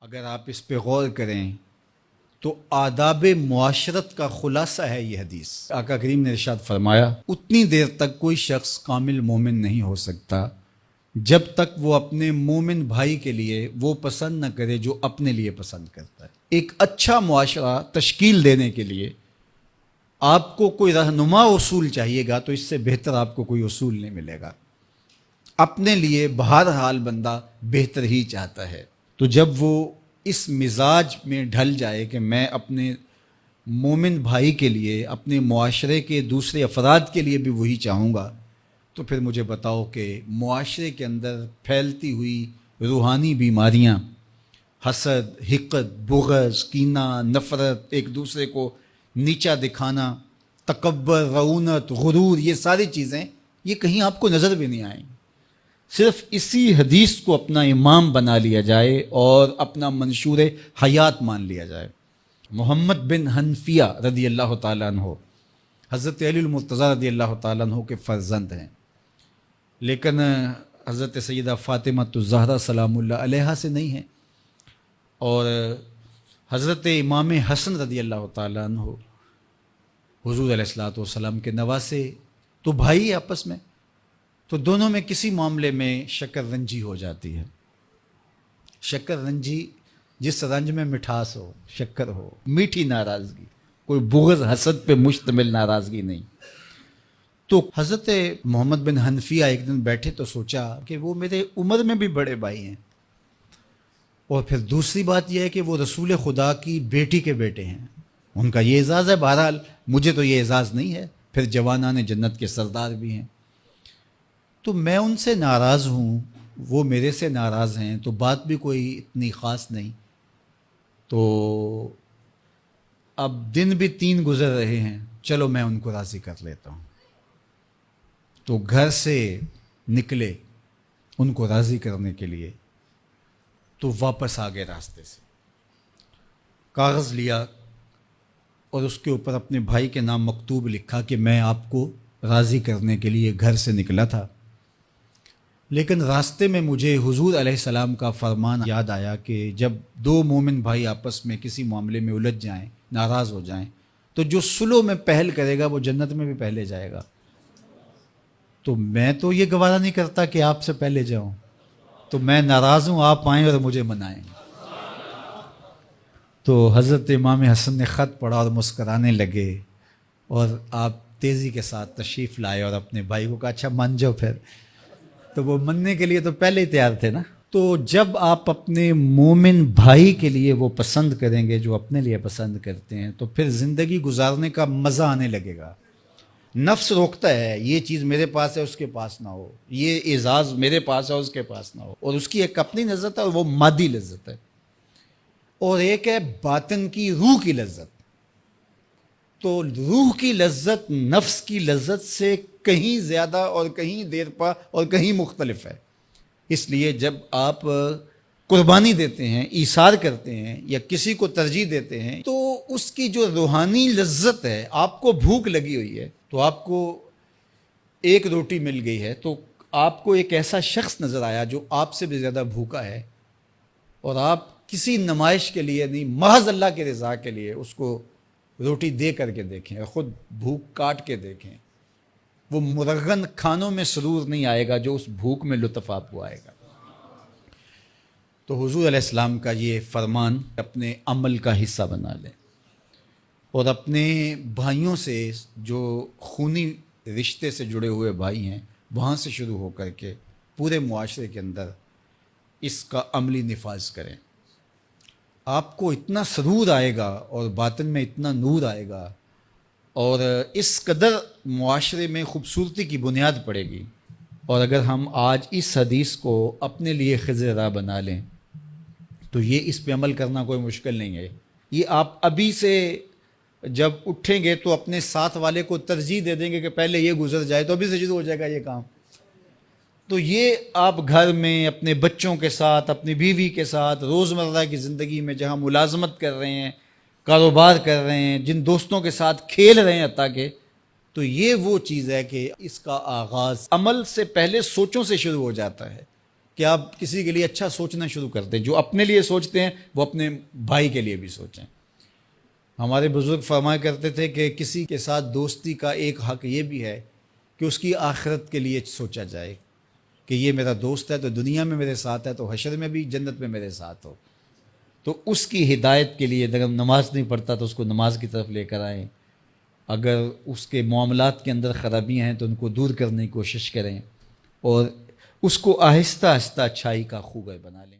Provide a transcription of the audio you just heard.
اگر آپ اس پہ غور کریں تو آداب معاشرت کا خلاصہ ہے یہ حدیث۔ آقا کریم نے ارشاد فرمایا اتنی دیر تک کوئی شخص کامل مومن نہیں ہو سکتا جب تک وہ اپنے مومن بھائی کے لیے وہ پسند نہ کرے جو اپنے لیے پسند کرتا ہے۔ ایک اچھا معاشرہ تشکیل دینے کے لیے آپ کو کوئی رہنما اصول چاہیے گا تو اس سے بہتر آپ کو کوئی اصول نہیں ملے گا۔ اپنے لیے بہرحال بندہ بہتر ہی چاہتا ہے، تو جب وہ اس مزاج میں ڈھل جائے کہ میں اپنے مومن بھائی کے لیے، اپنے معاشرے کے دوسرے افراد کے لیے بھی وہی چاہوں گا، تو پھر مجھے بتاؤ کہ معاشرے کے اندر پھیلتی ہوئی روحانی بیماریاں، حسد، حقد، بغض، کینہ، نفرت، ایک دوسرے کو نیچا دکھانا، تکبر، رعونت، غرور، یہ ساری چیزیں یہ کہیں آپ کو نظر بھی نہیں آئیں۔ صرف اسی حدیث کو اپنا امام بنا لیا جائے اور اپنا منشور حیات مان لیا جائے۔ محمد بن حنفیہ رضی اللہ تعالیٰ عنہ حضرت علی المرتضیٰ رضی اللہ تعالیٰ عنہ کے فرزند ہیں، لیکن حضرت سیدہ فاطمہ الزہرا سلام اللہ علیہا سے نہیں ہیں، اور حضرت امام حسن رضی اللہ تعالیٰ عنہ حضور علیہ الصلوۃ والسلام کے نواسے، تو بھائی آپس میں، تو دونوں میں کسی معاملے میں شکر رنجی ہو جاتی ہے۔ شکر رنجی جس رنج میں مٹھاس ہو، شکر ہو، میٹھی ناراضگی، کوئی بغض حسد پہ مشتمل ناراضگی نہیں۔ تو حضرت محمد بن حنفیہ ایک دن بیٹھے تو سوچا کہ وہ میرے عمر میں بھی بڑے بھائی ہیں، اور پھر دوسری بات یہ ہے کہ وہ رسول خدا کی بیٹی کے بیٹے ہیں، ان کا یہ اعزاز ہے، بہرحال مجھے تو یہ اعزاز نہیں ہے، پھر جوانان جنت کے سردار بھی ہیں، تو میں ان سے ناراض ہوں، وہ میرے سے ناراض ہیں، تو بات بھی کوئی اتنی خاص نہیں، تو اب دن بھی 3 گزر رہے ہیں، چلو میں ان کو راضی کر لیتا ہوں۔ تو گھر سے نکلے ان کو راضی کرنے کے لیے، تو واپس آ گئے راستے سے، کاغذ لیا اور اس کے اوپر اپنے بھائی کے نام مکتوب لکھا کہ میں آپ کو راضی کرنے کے لیے گھر سے نکلا تھا، لیکن راستے میں مجھے حضور علیہ السلام کا فرمان یاد آیا کہ جب 2 مومن بھائی آپس میں کسی معاملے میں الجھ جائیں، ناراض ہو جائیں، تو جو صلح میں پہل کرے گا وہ جنت میں بھی پہلے جائے گا، تو میں تو یہ گوارا نہیں کرتا کہ آپ سے پہلے جاؤں، تو میں ناراض ہوں، آپ آئیں اور مجھے منائیں۔ تو حضرت امام حسن نے خط پڑھا اور مسکرانے لگے، اور آپ تیزی کے ساتھ تشریف لائے اور اپنے بھائی کو کہا اچھا مان جاؤ پھر، تو وہ مننے کے لیے تو پہلے ہی تیار تھے نا۔ تو جب آپ اپنے مومن بھائی کے لیے وہ پسند کریں گے جو اپنے لیے پسند کرتے ہیں، تو پھر زندگی گزارنے کا مزہ آنے لگے گا۔ نفس روکتا ہے یہ چیز میرے پاس ہے اس کے پاس نہ ہو، یہ اعزاز میرے پاس ہے اس کے پاس نہ ہو، اور اس کی ایک اپنی لذت ہے اور وہ مادی لذت ہے، اور ایک ہے باطن کی، روح کی لذت۔ تو روح کی لذت نفس کی لذت سے کہیں زیادہ اور کہیں دیر پا اور کہیں مختلف ہے۔ اس لیے جب آپ قربانی دیتے ہیں، ایثار کرتے ہیں یا کسی کو ترجیح دیتے ہیں، تو اس کی جو روحانی لذت ہے، آپ کو بھوک لگی ہوئی ہے، تو آپ کو ایک روٹی مل گئی ہے، تو آپ کو ایک ایسا شخص نظر آیا جو آپ سے بھی زیادہ بھوکا ہے، اور آپ کسی نمائش کے لیے نہیں، محض اللہ کے رضا کے لیے اس کو روٹی دے کر کے دیکھیں، خود بھوک کاٹ کے دیکھیں، وہ مرغن کھانوں میں سرور نہیں آئے گا جو اس بھوک میں لطف آپ کو آئے گا۔ تو حضور علیہ السلام کا یہ فرمان اپنے عمل کا حصہ بنا لیں، اور اپنے بھائیوں سے، جو خونی رشتے سے جڑے ہوئے بھائی ہیں، وہاں سے شروع ہو کر کے پورے معاشرے کے اندر اس کا عملی نفاذ کریں۔ آپ کو اتنا سرور آئے گا اور باطن میں اتنا نور آئے گا، اور اس قدر معاشرے میں خوبصورتی کی بنیاد پڑے گی۔ اور اگر ہم آج اس حدیث کو اپنے لیے خضر راہ بنا لیں تو یہ اس پہ عمل کرنا کوئی مشکل نہیں ہے۔ یہ آپ ابھی سے جب اٹھیں گے تو اپنے ساتھ والے کو ترجیح دے دیں گے کہ پہلے یہ گزر جائے، تو ابھی سے شروع ہو جائے گا یہ کام۔ تو یہ آپ گھر میں اپنے بچوں کے ساتھ، اپنی بیوی کے ساتھ، روزمرہ کی زندگی میں جہاں ملازمت کر رہے ہیں، کاروبار کر رہے ہیں، جن دوستوں کے ساتھ کھیل رہے ہیں حتیٰ کہ، تو یہ وہ چیز ہے کہ اس کا آغاز عمل سے پہلے سوچوں سے شروع ہو جاتا ہے کہ آپ کسی کے لیے اچھا سوچنا شروع کرتے ہیں. جو اپنے لیے سوچتے ہیں وہ اپنے بھائی کے لیے بھی سوچیں. ہمارے بزرگ فرمایا کرتے تھے کہ کسی کے ساتھ دوستی کا ایک حق یہ بھی ہے کہ اس کی آخرت کے لیے سوچا جائے کہ یہ میرا دوست ہے تو دنیا میں میرے ساتھ ہے تو حشر میں بھی جنت میں میرے ساتھ ہو. تو اس کی ہدایت کے لیے اگر ہم نماز نہیں پڑھتا تو اس کو نماز کی طرف لے کر آئیں. اگر اس کے معاملات کے اندر خرابیاں ہیں تو ان کو دور کرنے کی کوشش کریں اور اس کو آہستہ آہستہ اچھائی کا خوگر بنا لیں.